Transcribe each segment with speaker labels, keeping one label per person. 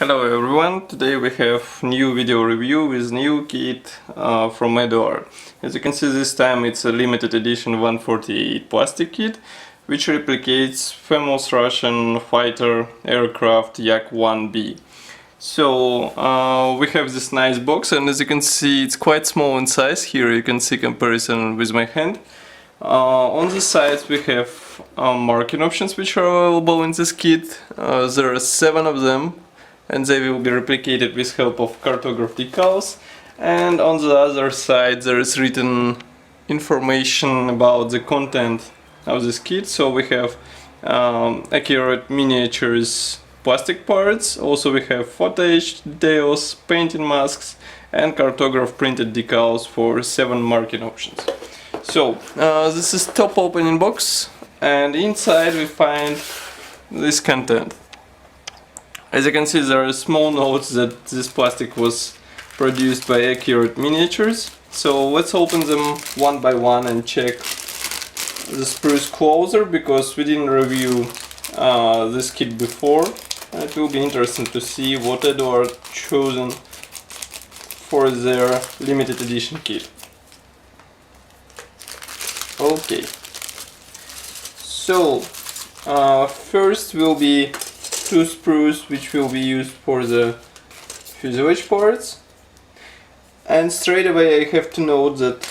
Speaker 1: Hello everyone, today we have new video review with new kit from Eduard. As you can see, this time it's a limited edition 148 plastic kit which replicates famous Russian fighter aircraft Yak-1b. So we have this nice box, and as you can see it's quite small in size. Here you can see comparison with my hand. On the sides we have marking options which are available in this kit. There are 7 of them, and they will be replicated with help of cartograph decals. And on the other side there is written information about the content of this kit. So we have accurate miniatures plastic parts, also we have footage, details, painting masks, and cartograph printed decals for 7 marking options. So this is top opening box, and inside we find this content. As you can see, there are small notes that this plastic was produced by Accurate Miniatures. So let's open them one by one and check the sprues closer, because we didn't review this kit before. It will be interesting to see what Eduard chosen for their limited edition kit. Okay, so first will be 2 sprues which will be used for the fuselage parts. And straight away I have to note that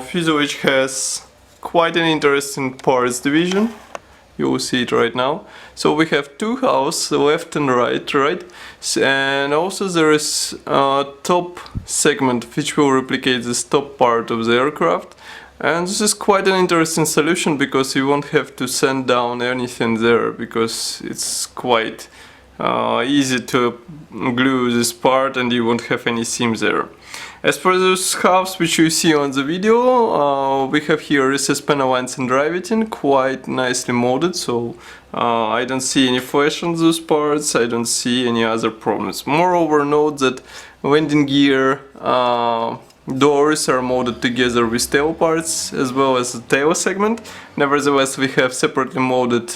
Speaker 1: fuselage has quite an interesting parts division. You will see it right now. So we have 2 halves, the left and right, and also there is a top segment which will replicate this top part of the aircraft. And this is quite an interesting solution, because you won't have to sand down anything there, because it's quite easy to glue this part and you won't have any seams there. As for those halves which you see on the video, we have here recessed panel lines and riveting, quite nicely molded, so I don't see any flash on those parts, I don't see any other problems. Moreover, note that landing gear doors are molded together with tail parts as well as the tail segment. Nevertheless, we have separately molded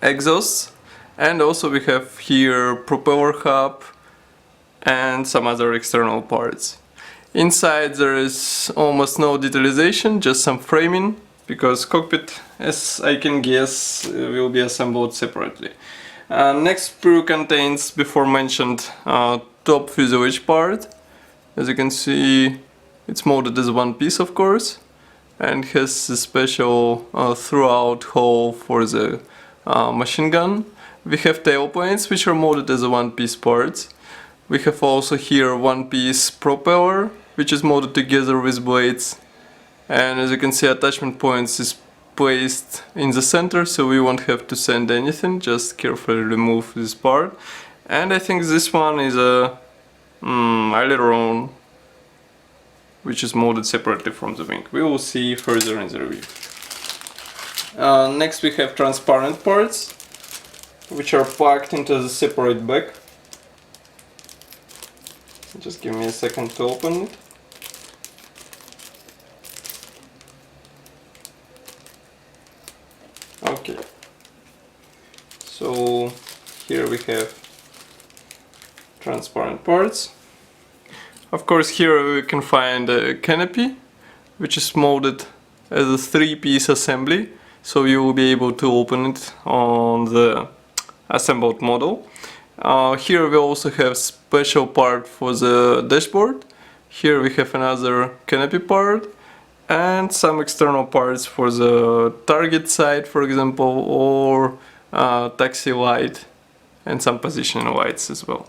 Speaker 1: exhausts, and also we have here propeller hub and some other external parts. Inside there is almost no detalization, just some framing, because cockpit, as I can guess, will be assembled separately. Next sprue contains before mentioned top fuselage part. As you can see, it's molded as one piece, of course, and has a special throughout hole for the machine gun. We have tail planes which are molded as one piece parts. We have also here one piece propeller which is molded together with blades, and as you can see, attachment points is placed in the center, so we won't have to sand anything, just carefully remove this part. And I think this one is a aileron which is molded separately from the wing. We will see further in the review. Next we have transparent parts which are packed into the separate bag. Just give me a second to open it. Okay, so here we have transparent parts. Of course, here we can find a canopy which is molded as a 3-piece assembly, so you will be able to open it on the assembled model. Here we also have special part for the dashboard. Here we have another canopy part and some external parts for the target side, for example, or taxi light, and some positioning lights as well.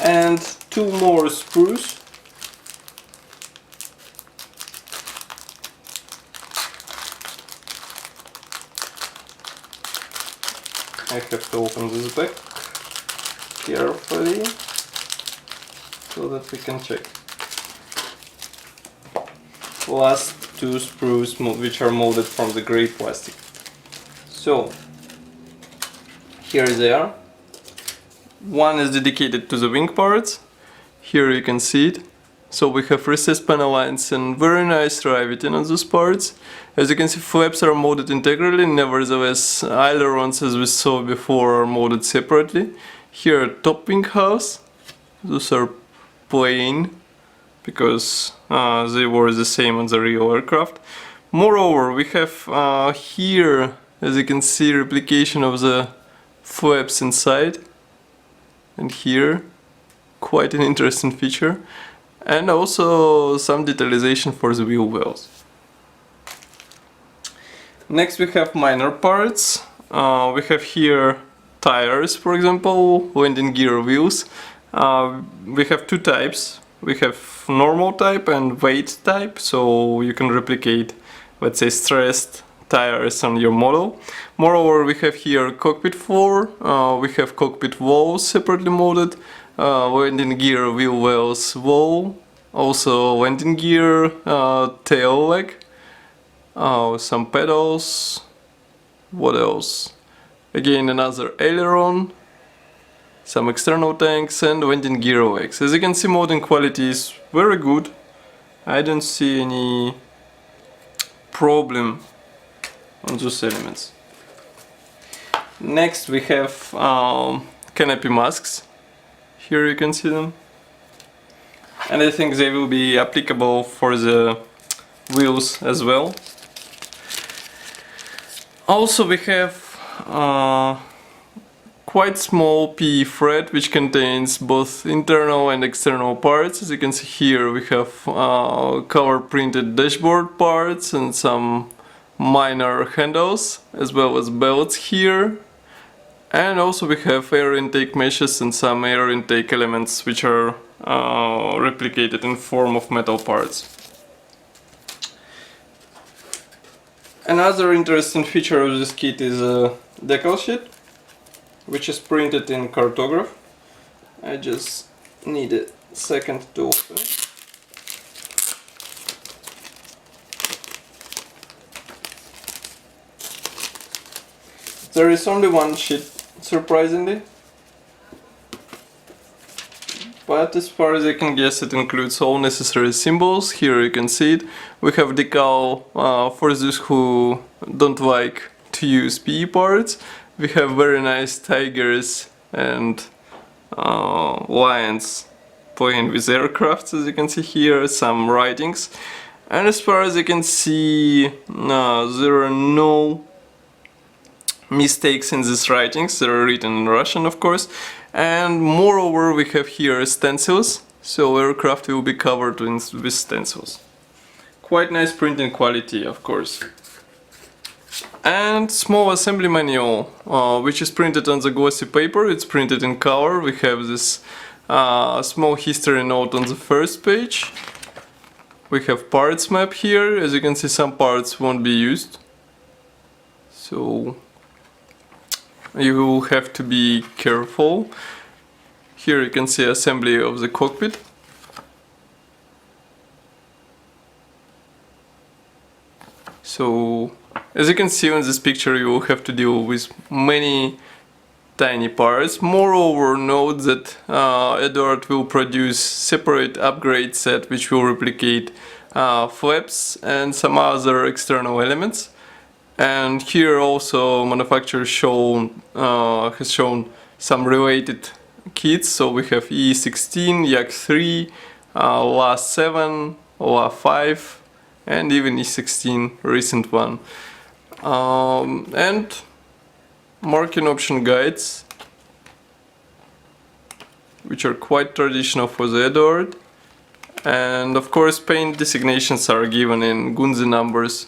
Speaker 1: And 2 more sprues. I have to open this back carefully so that we can check. Last 2 sprues which are molded from the grey plastic. So here they are. One is dedicated to the wing parts. Here you can see it. So we have recessed panel lines and very nice riveting on those parts. As you can see, flaps are molded integrally, nevertheless ailerons, as we saw before, are molded separately. Here top wing house, those are plain because they were the same on the real aircraft. Moreover, we have here, as you can see, replication of the flaps inside, and here, quite an interesting feature. And also some detalization for the wheel wells. Next we have minor parts. We have here tires, for example, landing gear wheels. We have two types. We have normal type and weight type, so you can replicate, let's say, stressed tires on your model. Moreover, we have here cockpit floor, we have cockpit walls separately molded, landing gear wheel wells wall, also landing gear tail leg, some pedals, what else? Again another aileron, some external tanks and landing gear legs. As you can see, molding quality is very good. I don't see any problem on those elements. Next we have canopy masks. Here you can see them, and I think they will be applicable for the wheels as well. Also we have quite small PE thread which contains both internal and external parts. As you can see here, we have color printed dashboard parts and some minor handles, as well as belts here. And also we have air intake meshes and some air intake elements which are replicated in form of metal parts. Another interesting feature of this kit is a decal sheet, which is printed in cartograph. I just need a second to open. There is only one sheet, surprisingly, but as far as I can guess, it includes all necessary symbols. Here you can see it. We have decal for those who don't like to use PE parts. We have very nice tigers and lions playing with aircraft, as you can see here, some writings. And as far as you can see, there are no mistakes in these writings. They are written in Russian, of course. And moreover, we have here stencils, so aircraft will be covered with stencils. Quite nice printing quality, of course. And small assembly manual, which is printed on the glossy paper. It's printed in color. We have this small history note on the first page. We have parts map here. As you can see, some parts won't be used, so you will have to be careful. Here you can see assembly of the cockpit. So as you can see on this picture, you will have to deal with many tiny parts. Moreover, note that Eduard will produce separate upgrade set which will replicate flaps and some other external elements. And here also manufacturer has shown some related kits. So we have E16, Yak-3, La-7, La-5 and even E16, recent one. And marking option guides, which are quite traditional for the Eduard. And of course paint designations are given in Gunze numbers.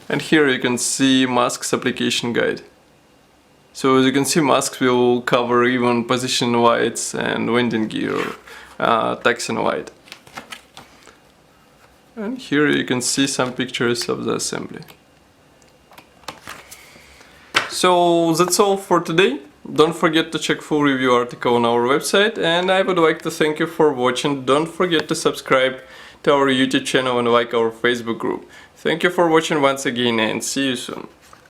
Speaker 1: And here you can see masks application guide. So as you can see, masks will cover even position lights and landing gear, taxi light. And here you can see some pictures of the assembly. So that's all for today. Don't forget to check full review article on our website, and I would like to thank you for watching. Don't forget to subscribe to our YouTube channel and like our Facebook group. Thank you for watching once again, and see you soon.